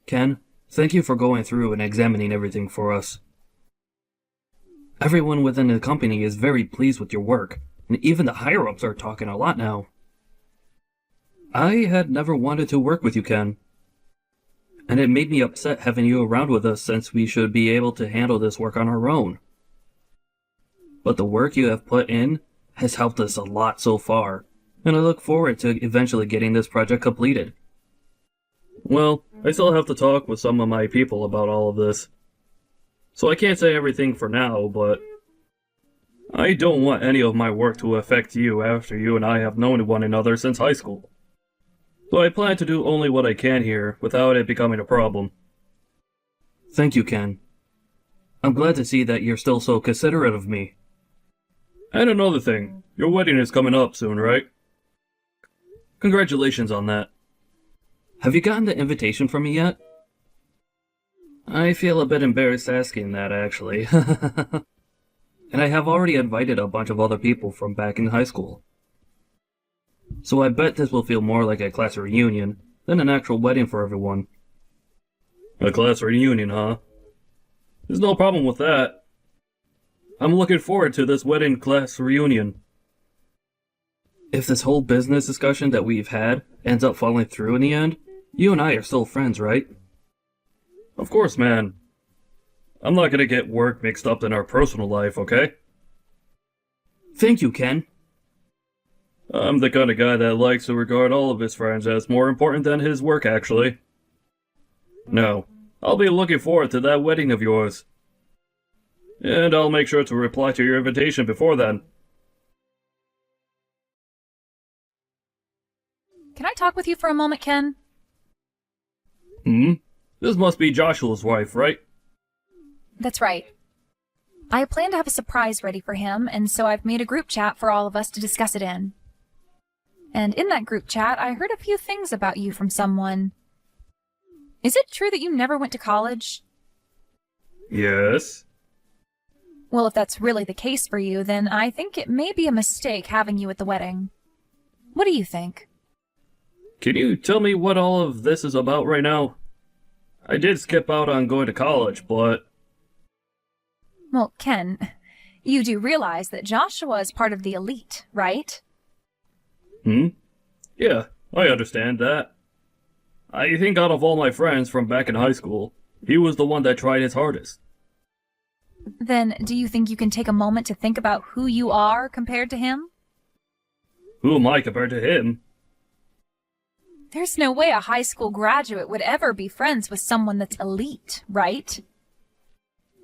Ken, thank you for going through and examining everything for us. Everyone within the company is very pleased with your work, and even the higher-ups are talking a lot now. I had never wanted to work with you, Ken, and it made me upset having you around with us since we should be able to handle this work on our own. But the work you have put in has helped us a lot so far, and I look forward to eventually getting this project completed. Well, I still have to talk with some of my people about all of this. So I can't say everything for now, but I don't want any of my work to affect you after you and I have known one another since high school. So I plan to do only what I can here without it becoming a problem. Thank you, Ken. I'm glad to see that you're still so considerate of me. And another thing, your wedding is coming up soon, right? Congratulations on that. Have you gotten the invitation from me yet? I feel a bit embarrassed asking that, actually. And I have already invited a bunch of other people from back in high school. So I bet this will feel more like a class reunion than an actual wedding for everyone. A class reunion, huh? There's no problem with that. I'm looking forward to this wedding class reunion. If this whole business discussion that we've had ends up falling through in the end, you and I are still friends, right? Of course, man. I'm not gonna get work mixed up in our personal life, okay? Thank you, Ken. I'm the kind of guy that likes to regard all of his friends as more important than his work, actually. No, I'll be looking forward to that wedding of yours. And I'll make sure to reply to your invitation before then. Can I talk with you for a moment, Ken? This must be Joshua's wife, right? That's right. I plan to have a surprise ready for him, and so I've made a group chat for all of us to discuss it in. And in that group chat, I heard a few things about you from someone. Is it true that you never went to college? Yes. Well, if that's really the case for you, then I think it may be a mistake having you at the wedding. What do you think? Can you tell me what all of this is about right now? I did skip out on going to college, but... Well, Ken, you do realize that Joshua is part of the elite, right? Yeah, I understand that. I think out of all my friends from back in high school, he was the one that tried his hardest. Then do you think you can take a moment to think about who you are compared to him? Who am I compared to him? There's no way a high school graduate would ever be friends with someone that's elite, right?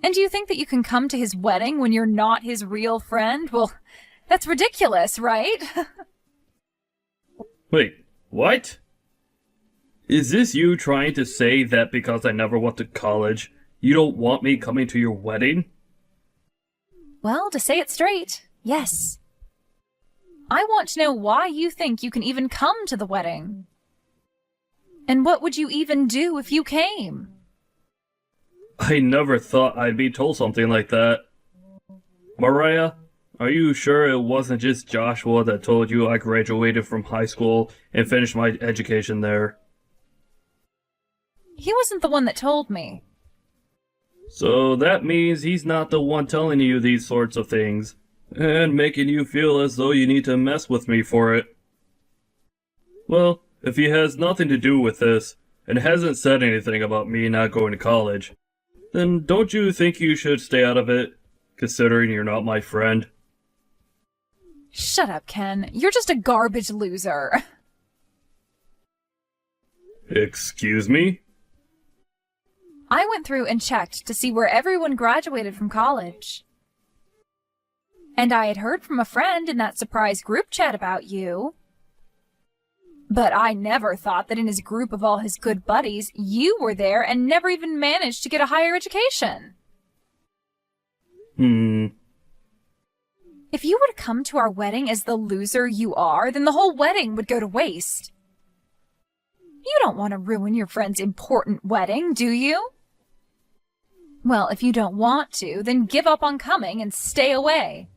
And do you think that you can come to his wedding when you're not his real friend? Well, that's ridiculous, right? Wait, what? Is this you trying to say that because I never went to college, you don't want me coming to your wedding? Well, to say it straight, yes. I want to know why you think you can even come to the wedding. And what would you even do if you came? I never thought I'd be told something like that. Mariah, are you sure it wasn't just Joshua that told you I graduated from high school and finished my education there? He wasn't the one that told me. So that means he's not the one telling you these sorts of things, and making you feel as though you need to mess with me for it. Well, if he has nothing to do with this, and hasn't said anything about me not going to college, then don't you think you should stay out of it, considering you're not my friend? Shut up, Ken. You're just a garbage loser. Excuse me? I went through and checked to see where everyone graduated from college. And I had heard from a friend in that surprise group chat about you. But I never thought that in his group of all his good buddies, you were there and never even managed to get a higher education. If you were to come to our wedding as the loser you are, then the whole wedding would go to waste. You don't want to ruin your friend's important wedding, do you? Well, if you don't want to, then give up on coming and stay away.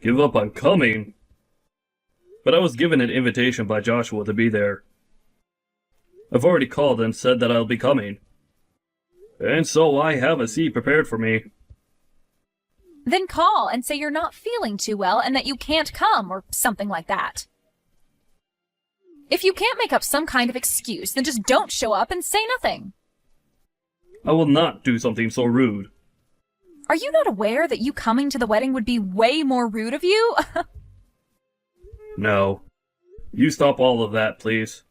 Give up on coming? But I was given an invitation by Joshua to be there. I've already called and said that I'll be coming. And so I have a seat prepared for me. Then call and say you're not feeling too well and that you can't come, or something like that. If you can't make up some kind of excuse, then just don't show up and say nothing. I will not do something so rude. Are you not aware that you coming to the wedding would be way more rude of you? No. You stop all of that, please.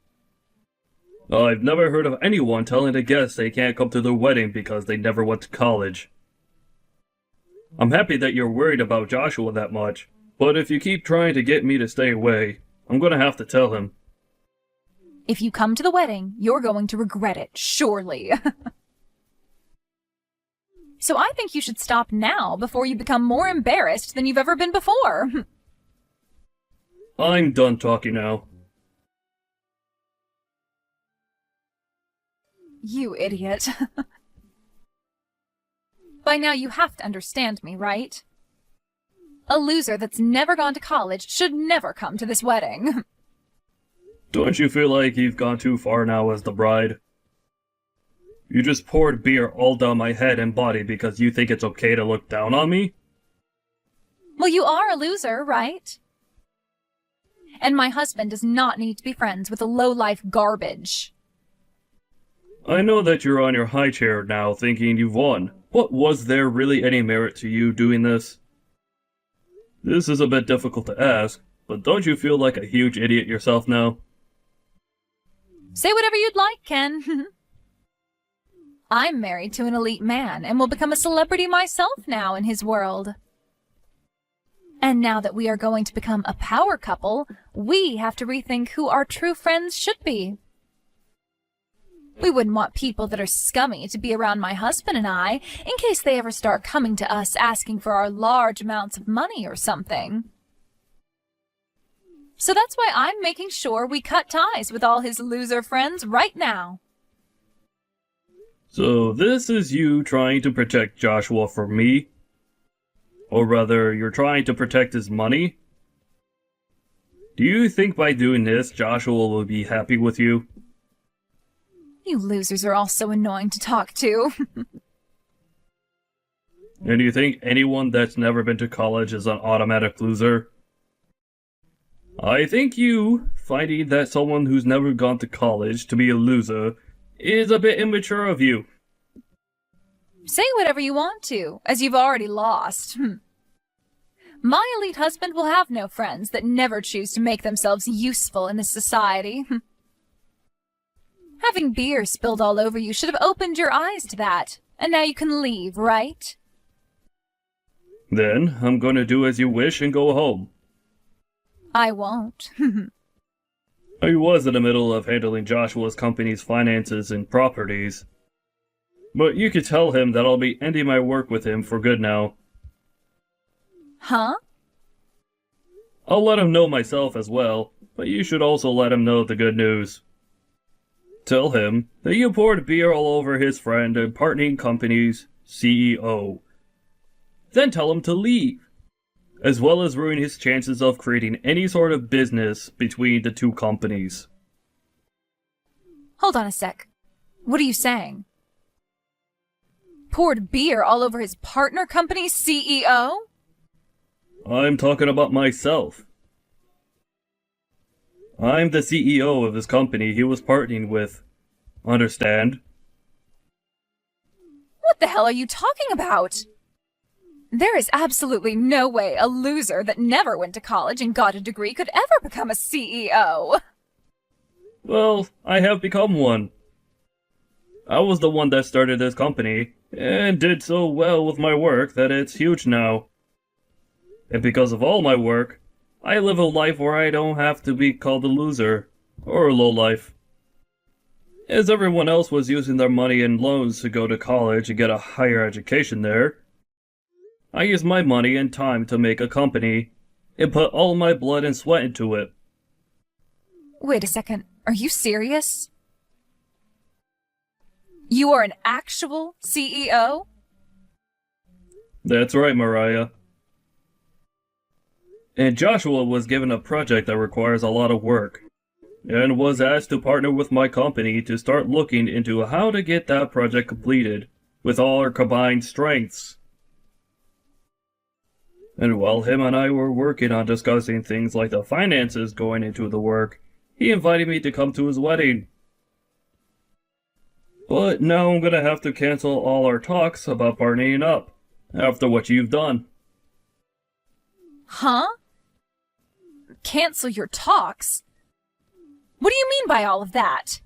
I've never heard of anyone telling a guest they can't come to their wedding because they never went to college. I'm happy that you're worried about Joshua that much, but if you keep trying to get me to stay away, I'm gonna have to tell him. If you come to the wedding, you're going to regret it, surely. So I think you should stop now before you become more embarrassed than you've ever been before. I'm done talking now. You idiot. By now you have to understand me, right? A loser that's never gone to college should never come to this wedding. Don't you feel like you've gone too far now as the bride? You just poured beer all down my head and body because you think it's okay to look down on me? Well, you are a loser, right? And my husband does not need to be friends with a low-life garbage. I know that you're on your high chair now thinking you've won, but was there really any merit to you doing this? This is a bit difficult to ask, but don't you feel like a huge idiot yourself now? Say whatever you'd like, Ken. I'm married to an elite man and will become a celebrity myself now in his world. And now that we are going to become a power couple, we have to rethink who our true friends should be. We wouldn't want people that are scummy to be around my husband and I, in case they ever start coming to us asking for our large amounts of money or something. So that's why I'm making sure we cut ties with all his loser friends right now. So this is you trying to protect Joshua from me? Or rather, you're trying to protect his money? Do you think by doing this, Joshua will be happy with you? You losers are all so annoying to talk to. And do you think anyone that's never been to college is an automatic loser? I think you, finding that someone who's never gone to college to be a loser, is a bit immature of you. Say whatever you want to, as you've already lost. My elite husband will have no friends that never choose to make themselves useful in this society. Having beer spilled all over you should have opened your eyes to that, and now you can leave, right? Then, I'm going to do as you wish and go home. I won't. I was in the middle of handling Joshua's company's finances and properties. But you could tell him that I'll be ending my work with him for good now. Huh? I'll let him know myself as well, but you should also let him know the good news. Tell him that you poured beer all over his friend and partnering company's CEO. Then tell him to leave, as well as ruin his chances of creating any sort of business between the two companies. Hold on a sec. What are you saying? Poured beer all over his partner company's CEO? I'm talking about myself. I'm the CEO of this company he was partnering with. Understand? What the hell are you talking about? There is absolutely no way a loser that never went to college and got a degree could ever become a CEO. Well, I have become one. I was the one that started this company, and did so well with my work that it's huge now. And because of all my work, I live a life where I don't have to be called a loser, or a lowlife. As everyone else was using their money and loans to go to college and get a higher education there, I used my money and time to make a company, and put all my blood and sweat into it. Wait a second, are you serious? You are an actual CEO? That's right, Mariah. And Joshua was given a project that requires a lot of work. and was asked to partner with my company to start looking into how to get that project completed with all our combined strengths. And while him and I were working on discussing things like the finances going into the work, he invited me to come to his wedding. But now I'm gonna have to cancel all our talks about partnering up, after what you've done. Huh? Cancel your talks? What do you mean by all of that?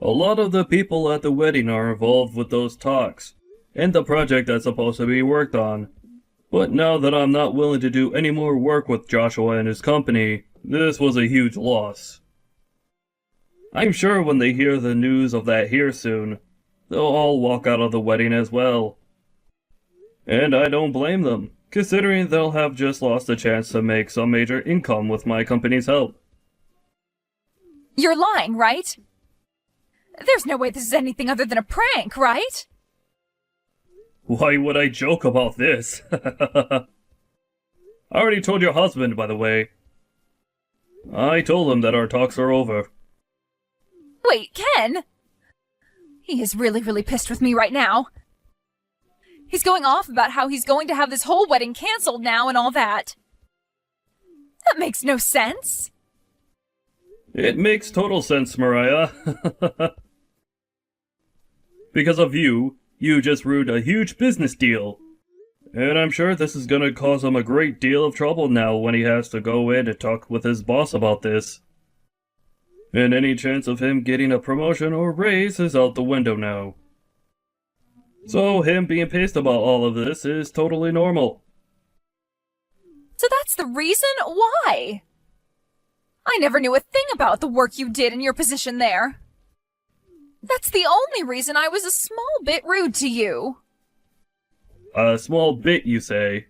A lot of the people at the wedding are involved with those talks, and the project that's supposed to be worked on. But now that I'm not willing to do any more work with Joshua and his company, this was a huge loss. I'm sure when they hear the news of that here soon, they'll all walk out of the wedding as well. And I don't blame them, considering they'll have just lost a chance to make some major income with my company's help. You're lying, right? There's no way this is anything other than a prank, right? Why would I joke about this? I already told your husband, by the way. I told him that our talks are over. Wait, Ken? He is really pissed with me right now. He's going off about how he's going to have this whole wedding canceled now and all that. That makes no sense. It makes total sense, Mariah. Because of you, you just ruined a huge business deal. And I'm sure this is gonna cause him a great deal of trouble now when he has to go in and talk with his boss about this. And any chance of him getting a promotion or raise is out the window now. So him being pissed about all of this is totally normal. So that's the reason? Why? I never knew a thing about the work you did in your position there. That's the only reason I was a small bit rude to you. A small bit, you say?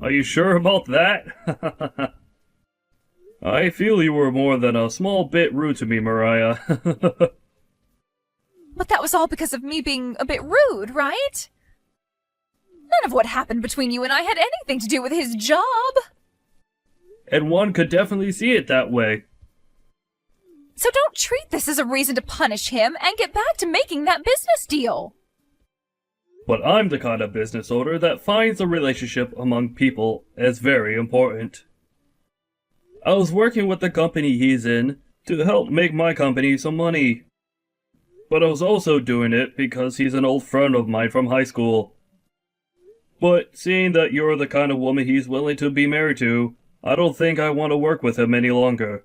Are you sure about that? I feel you were more than a small bit rude to me, Mariah. But that was all because of me being a bit rude, right? None of what happened between you and I had anything to do with his job. And one could definitely see it that way. So don't treat this as a reason to punish him and get back to making that business deal. But I'm the kind of business owner that finds a relationship among people as very important. I was working with the company he's in to help make my company some money. But I was also doing it because he's an old friend of mine from high school. But seeing that you're the kind of woman he's willing to be married to, I don't think I want to work with him any longer.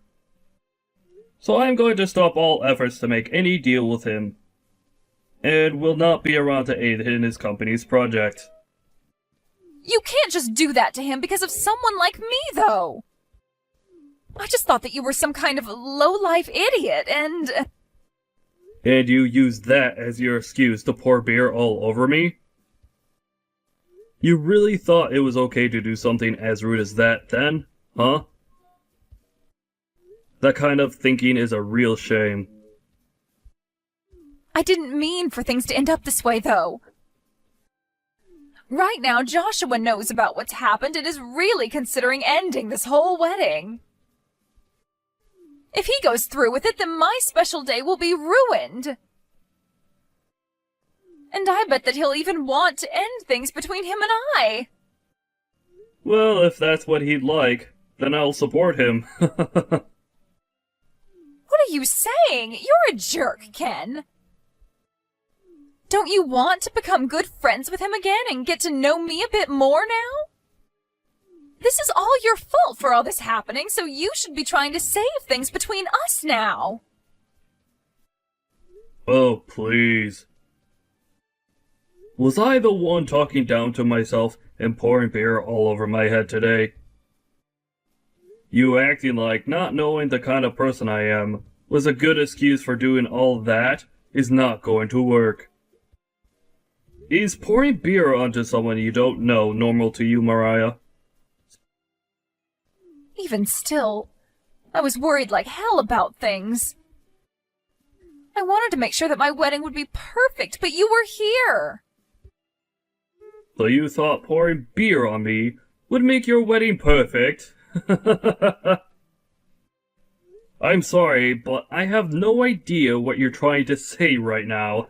So I'm going to stop all efforts to make any deal with him, and will not be around to aid in his company's project. You can't just do that to him because of someone like me, though. I just thought that you were some kind of low-life idiot, and... And you used that as your excuse to pour beer all over me? You really thought it was okay to do something as rude as that then, huh? That kind of thinking is a real shame. I didn't mean for things to end up this way, though. Right now, Joshua knows about what's happened and is really considering ending this whole wedding. If he goes through with it, then my special day will be ruined. And I bet that he'll even want to end things between him and I. Well, if that's what he'd like, then I'll support him. What are you saying? You're a jerk, Ken. Don't you want to become good friends with him again and get to know me a bit more now? This is all your fault for all this happening, so you should be trying to save things between us now. Oh, please. Was I the one talking down to myself and pouring beer all over my head today? You acting like not knowing the kind of person I am was a good excuse for doing all that is not going to work. Is pouring beer onto someone you don't know normal to you, Mariah? Even still, I was worried like hell about things. I wanted to make sure that my wedding would be perfect, but you were here. So you thought pouring beer on me would make your wedding perfect? I'm sorry, but I have no idea what you're trying to say right now.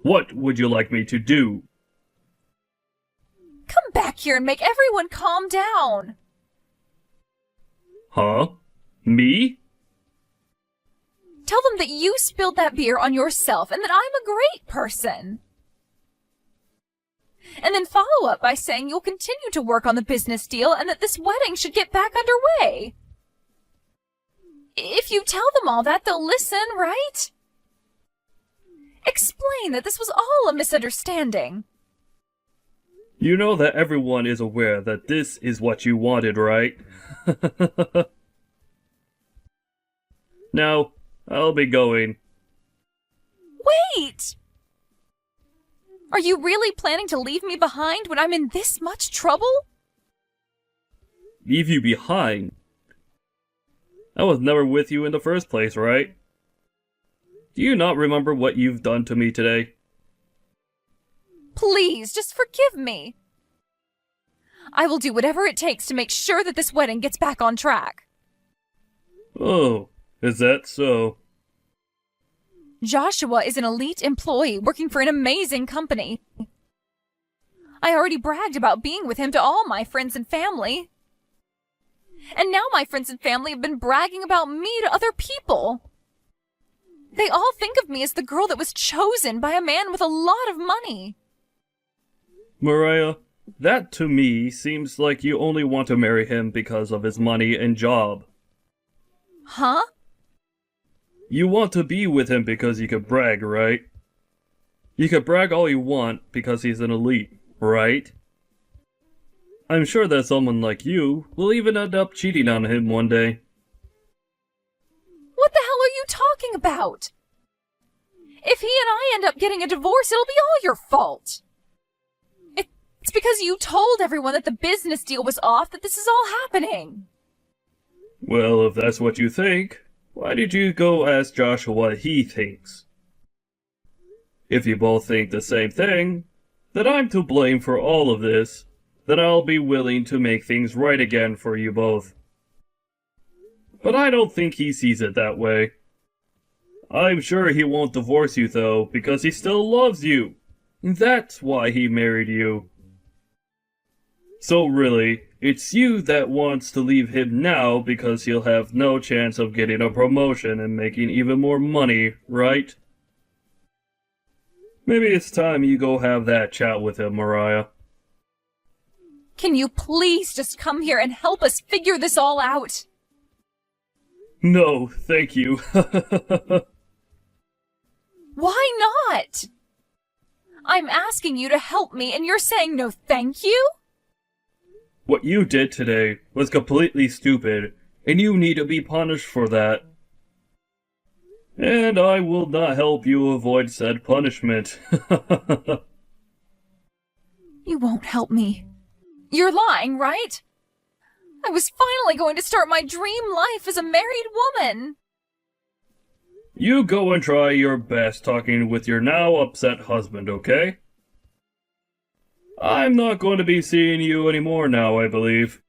What would you like me to do? Come back here and make everyone calm down. Huh? Me? Tell them that you spilled that beer on yourself and that I'm a great person. And then follow up by saying you'll continue to work on the business deal and that this wedding should get back underway. If you tell them all that, they'll listen, right? Explain that this was all a misunderstanding. You know that everyone is aware that this is what you wanted, right? Now, I'll be going. Wait! Are you really planning to leave me behind when I'm in this much trouble? Leave you behind? I was never with you in the first place, right? Do you not remember what you've done to me today? Please, just forgive me. I will do whatever it takes to make sure that this wedding gets back on track. Oh, is that so? Joshua is an elite employee working for an amazing company. I already bragged about being with him to all my friends and family. And now my friends and family have been bragging about me to other people. They all think of me as the girl that was chosen by a man with a lot of money. Mariah, that to me seems like you only want to marry him because of his money and job. Huh? You want to be with him because you could brag, right? You could brag all you want because he's an elite, right? I'm sure that someone like you will even end up cheating on him one day. What the hell are you talking about? If he and I end up getting a divorce, it'll be all your fault. It's because you told everyone that the business deal was off that this is all happening. Well, if that's what you think, why did you go ask Joshua what he thinks? If you both think the same thing, that I'm to blame for all of this, then I'll be willing to make things right again for you both. But I don't think he sees it that way. I'm sure he won't divorce you though, because he still loves you. That's why he married you. So really, it's you that wants to leave him now because he'll have no chance of getting a promotion and making even more money, right? Maybe it's time you go have that chat with him, Mariah. Can you please just come here and help us figure this all out? No, thank you. Why not? I'm asking you to help me and you're saying no thank you? What you did today was completely stupid, and you need to be punished for that. And I will not help you avoid said punishment. You won't help me. You're lying, right? I was finally going to start my dream life as a married woman. You go and try your best talking with your now upset husband, okay? I'm not going to be seeing you anymore now, I believe.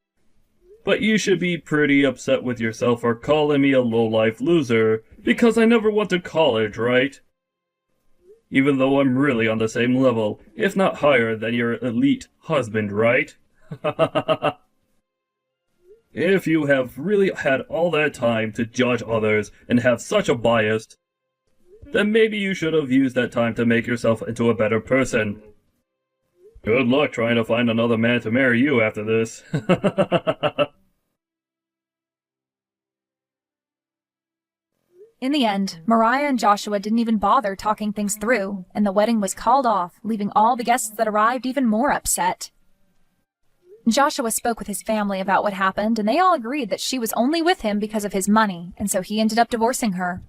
But you should be pretty upset with yourself for calling me a low-life loser, because I never went to college, right? Even though I'm really on the same level, if not higher than your elite husband, right? If you have really had all that time to judge others and have such a bias, then maybe you should have used that time to make yourself into a better person. Good luck trying to find another man to marry you after this. In the end, Mariah and Joshua didn't even bother talking things through, and the wedding was called off, leaving all the guests that arrived even more upset. Joshua spoke with his family about what happened, and they all agreed that she was only with him because of his money, and so he ended up divorcing her.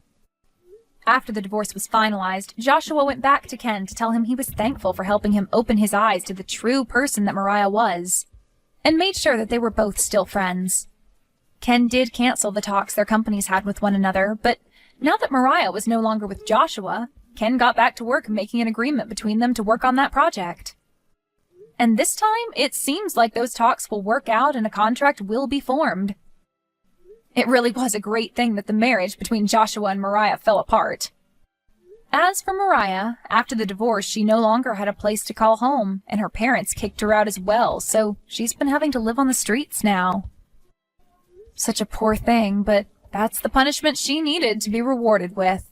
After the divorce was finalized, Joshua went back to Ken to tell him he was thankful for helping him open his eyes to the true person that Mariah was, and made sure that they were both still friends. Ken did cancel the talks their companies had with one another, but now that Mariah was no longer with Joshua, Ken got back to work making an agreement between them to work on that project. And this time, it seems like those talks will work out and a contract will be formed. It really was a great thing that the marriage between Joshua and Mariah fell apart. As for Mariah, after the divorce, she no longer had a place to call home, and her parents kicked her out as well, so she's been having to live on the streets now. Such a poor thing, but that's the punishment she needed to be rewarded with.